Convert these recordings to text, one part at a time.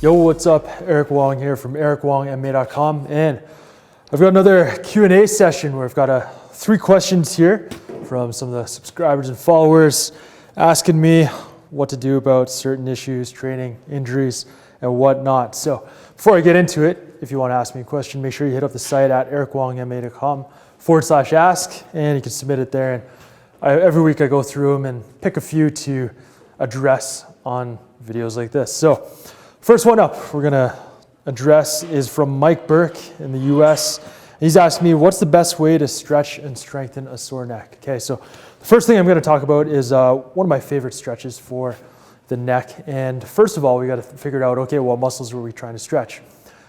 Yo, what's up? Eric Wong here from ericwongma.com, and I've got another Q&A session where I've got 3 questions here from some of the subscribers and followers asking me what to do about certain issues, training, injuries, and whatnot. So before I get into it, if you want to ask me a question, make sure you hit up the site at ericwongma.com/ask, and you can submit it there. And every week I go through them and pick a few to address on videos like this. So first one up we're going to address is from Mike Burke in the US. He's asked me, what's the best way to stretch and strengthen a sore neck? Okay, so the first thing I'm going to talk about is one of my favorite stretches for the neck. And first of all, we got to figure out, okay, what muscles were we trying to stretch?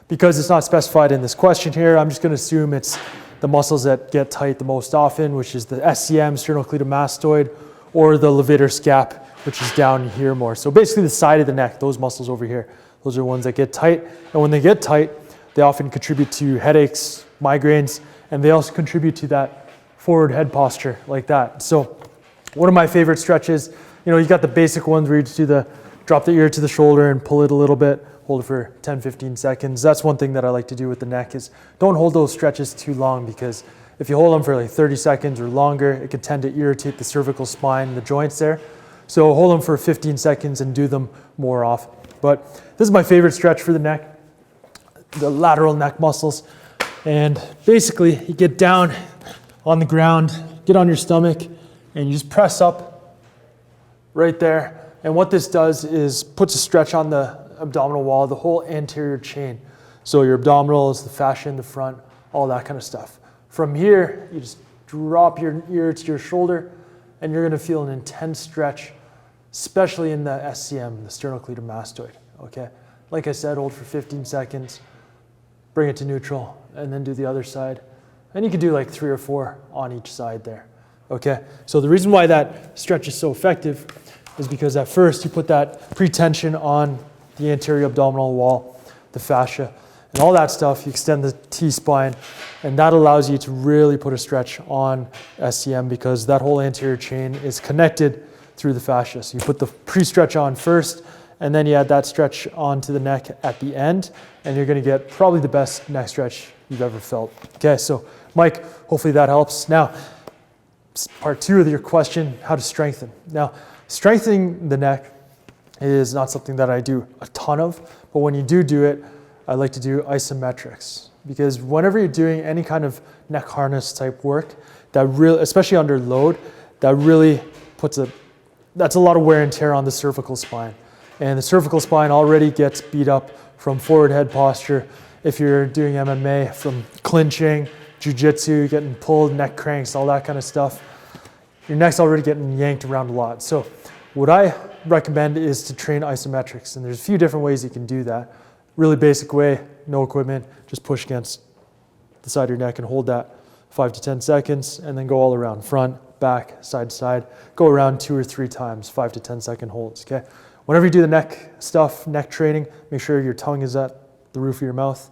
Because it's not specified in this question here, I'm just going to assume it's the muscles that get tight the most often, which is the SCM, sternocleidomastoid, or the levator scap, which is down here more. So basically the side of the neck, those muscles over here, those are ones that get tight. And when they get tight, they often contribute to headaches, migraines, and they also contribute to that forward head posture like that. So one of my favorite stretches, you got the basic ones where you just do drop the ear to the shoulder and pull it a little bit, hold it for 10-15 seconds. That's one thing that I like to do with the neck is don't hold those stretches too long, because if you hold them for like 30 seconds or longer, it can tend to irritate the cervical spine, the joints there. So hold them for 15 seconds and do them more often. But this is my favorite stretch for the neck, the lateral neck muscles. And basically you get down on the ground, get on your stomach, and you just press up right there. And what this does is puts a stretch on the abdominal wall, the whole anterior chain. So your abdominals, the fascia in the front, all that kind of stuff. From here, you just drop your ear to your shoulder, and you're going to feel an intense stretch, especially in the SCM, the sternocleidomastoid, okay? Like I said, hold for 15 seconds, bring it to neutral, and then do the other side. And you can do like 3 or 4 on each side there, okay? So the reason why that stretch is so effective is because at first you put that pre-tension on the anterior abdominal wall, the fascia, and all that stuff. You extend the T-spine, and that allows you to really put a stretch on SCM because that whole anterior chain is connected through the fascia. So you put the pre-stretch on first, and then you add that stretch onto the neck at the end, and you're going to get probably the best neck stretch you've ever felt. Okay, so Mike, hopefully that helps. Now, part 2 of your question, how to strengthen. Now, strengthening the neck is not something that I do a ton of, but when you do it, I like to do isometrics, because whenever you're doing any kind of neck harness type work, that really, especially under load, that really that's a lot of wear and tear on the cervical spine. And the cervical spine already gets beat up from forward head posture. If you're doing MMA, from clinching, jiu-jitsu, getting pulled, neck cranks, all that kind of stuff, your neck's already getting yanked around a lot. So what I recommend is to train isometrics, and there's a few different ways you can do that. Really basic way, no equipment, just push against the side of your neck and hold that 5 to 10 seconds, and then go all around, front, back, side to side. Go around 2 or 3 times, 5 to 10 second holds, okay? Whenever you do the neck stuff, neck training, make sure your tongue is at the roof of your mouth.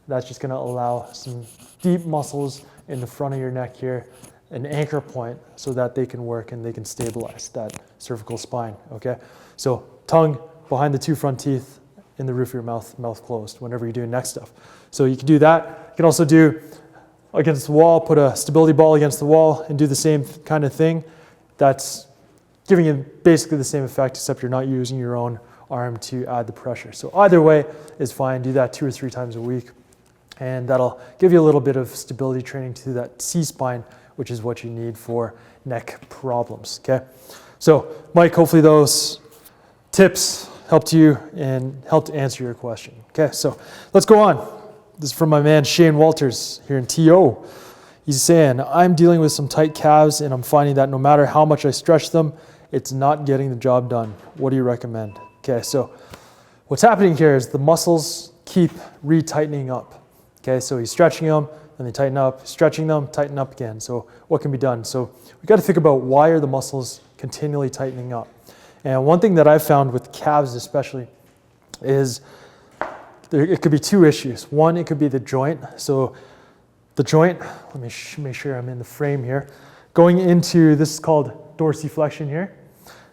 That's just gonna allow some deep muscles in the front of your neck here, an anchor point, so that they can work and they can stabilize that cervical spine, okay? So tongue behind the 2 front teeth, in the roof of your mouth, mouth closed, whenever you're doing neck stuff. So you can do that. You can also do against the wall, put a stability ball against the wall and do the same kind of thing. That's giving you basically the same effect, except you're not using your own arm to add the pressure. So either way is fine. Do that 2 or 3 times a week, and that'll give you a little bit of stability training to that C-spine, which is what you need for neck problems, okay? So Mike, hopefully those tips helped you and helped answer your question. Okay, so let's go on. This is from my man Shane Walters here in TO. He's saying, I'm dealing with some tight calves and I'm finding that no matter how much I stretch them, it's not getting the job done. What do you recommend? Okay, so what's happening here is the muscles keep retightening up. Okay, so he's stretching them, then they tighten up, stretching them, tighten up again. So what can be done? So we got to think about, why are the muscles continually tightening up? And one thing that I've found with calves especially is it could be 2 issues. One, it could be the joint. So the joint, let me make sure I'm in the frame here. Going into, this is called dorsiflexion here.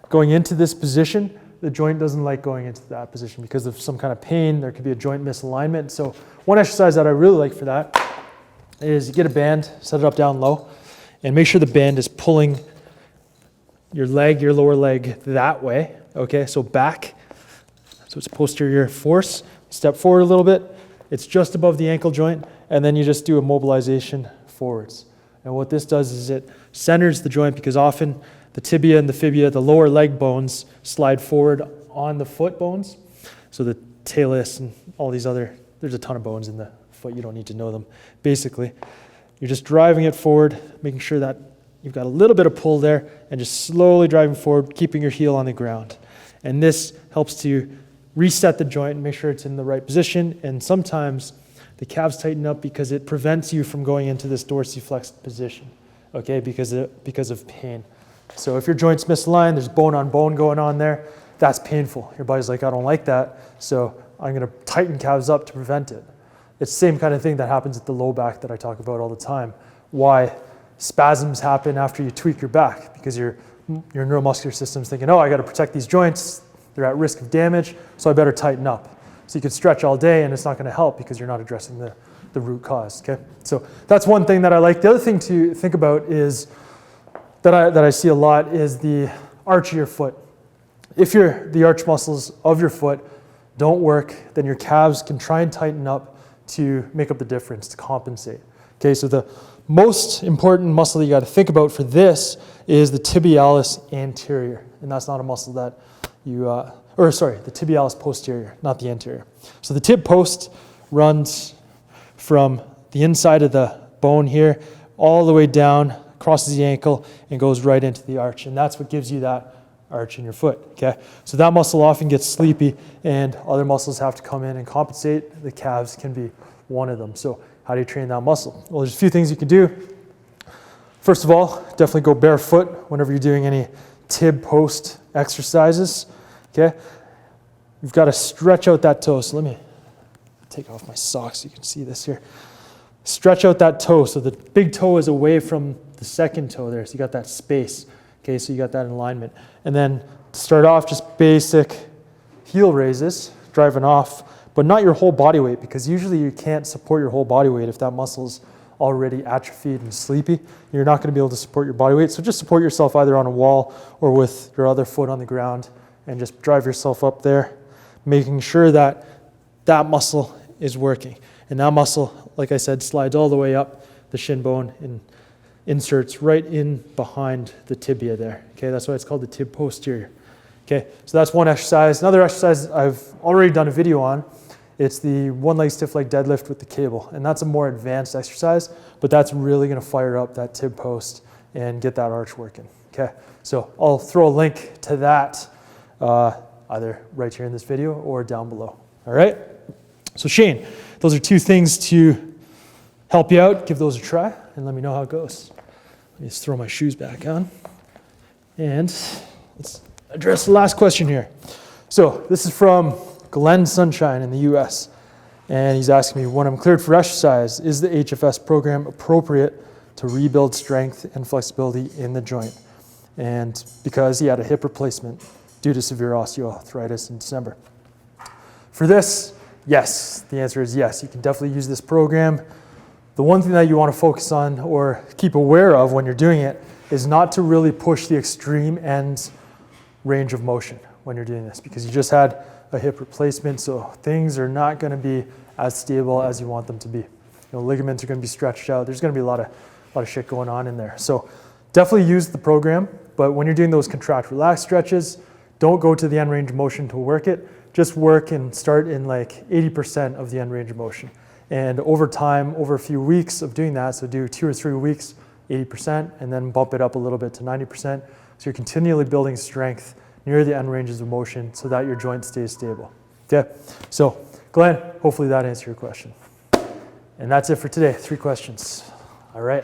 Going into this position, the joint doesn't like going into that position because of some kind of pain. There could be a joint misalignment. So one exercise that I really like for that is you get a band, set it up down low, and make sure the band is pulling your lower leg that way, okay? So back, so it's posterior force. Step forward a little bit. It's just above the ankle joint, and then you just do a mobilization forwards. And what this does is it centers the joint, because often the tibia and the fibula, the lower leg bones, slide forward on the foot bones. So the talus and all these other, there's a ton of bones in the foot. You don't need to know them. Basically, you're just driving it forward, making sure that you've got a little bit of pull there, and just slowly driving forward, keeping your heel on the ground. And this helps to reset the joint and make sure it's in the right position. And sometimes the calves tighten up because it prevents you from going into this dorsiflexed position, okay, because of pain. So if your joint's misaligned, there's bone on bone going on there, that's painful. Your body's like, I don't like that, so I'm gonna tighten calves up to prevent it. It's the same kind of thing that happens at the low back that I talk about all the time. Why spasms happen after you tweak your back, because your neuromuscular system's thinking, oh, I gotta protect these joints, they're at risk of damage, so I better tighten up. So you can stretch all day and it's not gonna help because you're not addressing the root cause, okay? So that's one thing that I like. The other thing to think about is, that I see a lot, is the arch of your foot. If the arch muscles of your foot don't work, then your calves can try and tighten up to make up the difference, to compensate. Okay, so the most important muscle that you gotta think about for this is the tibialis anterior. And that's not a muscle that you, the tibialis posterior, not the anterior. So the tib post runs from the inside of the bone here all the way down, crosses the ankle, and goes right into the arch. And that's what gives you that arch in your foot, okay? So that muscle often gets sleepy and other muscles have to come in and compensate. The calves can be one of them. So how do you train that muscle? Well, there's a few things you can do. First of all, definitely go barefoot whenever you're doing any tib post exercises, okay? You've got to stretch out that toe. So let me take off my socks so you can see this here. Stretch out that toe so the big toe is away from the second toe there. So you got that space, okay? So you got that in alignment. And then to start off, just basic heel raises, driving off, but not your whole body weight, because usually you can't support your whole body weight if that muscle's already atrophied and sleepy. You're not going to be able to support your body weight. So just support yourself either on a wall or with your other foot on the ground and just drive yourself up there, making sure that that muscle is working. And that muscle, like I said, slides all the way up the shin bone and inserts right in behind the tibia there. Okay, that's why it's called the tib posterior. Okay, so that's one exercise. Another exercise I've already done a video on, it's the one leg stiff leg deadlift with the cable. And that's a more advanced exercise, but that's really gonna fire up that tib post and get that arch working. Okay, so I'll throw a link to that either right here in this video or down below. All right, so Shane, those are two things to help you out. Give those a try and let me know how it goes. Let me just throw my shoes back on. And let's address the last question here. So this is from Glenn Sunshine in the US. And he's asking me, when I'm cleared for exercise, is the HFS program appropriate to rebuild strength and flexibility in the joint? And because he had a hip replacement due to severe osteoarthritis in December. For this, yes, the answer is yes. You can definitely use this program. The one thing that you want to focus on or keep aware of when you're doing it is not to really push the extreme end range of motion when you're doing this, because you just had a hip replacement, so things are not going to be as stable as you want them to be. You know, ligaments are going to be stretched out. There's going to be a lot of shit going on in there. So definitely use the program, but when you're doing those contract relax stretches, don't go to the end range of motion to work it. Just work and start in like 80% of the end range of motion. And over time, over a few weeks of doing that, so do 2 or 3 weeks, 80%, and then bump it up a little bit to 90%. So you're continually building strength near the end ranges of motion so that your joint stays stable. Okay, so Glenn, hopefully that answered your question. And that's it for today, 3 questions. All right,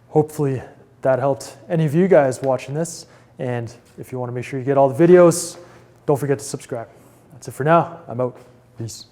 hopefully that helped any of you guys watching this. And if you want to make sure you get all the videos, don't forget to subscribe. That's it for now. I'm out. Peace.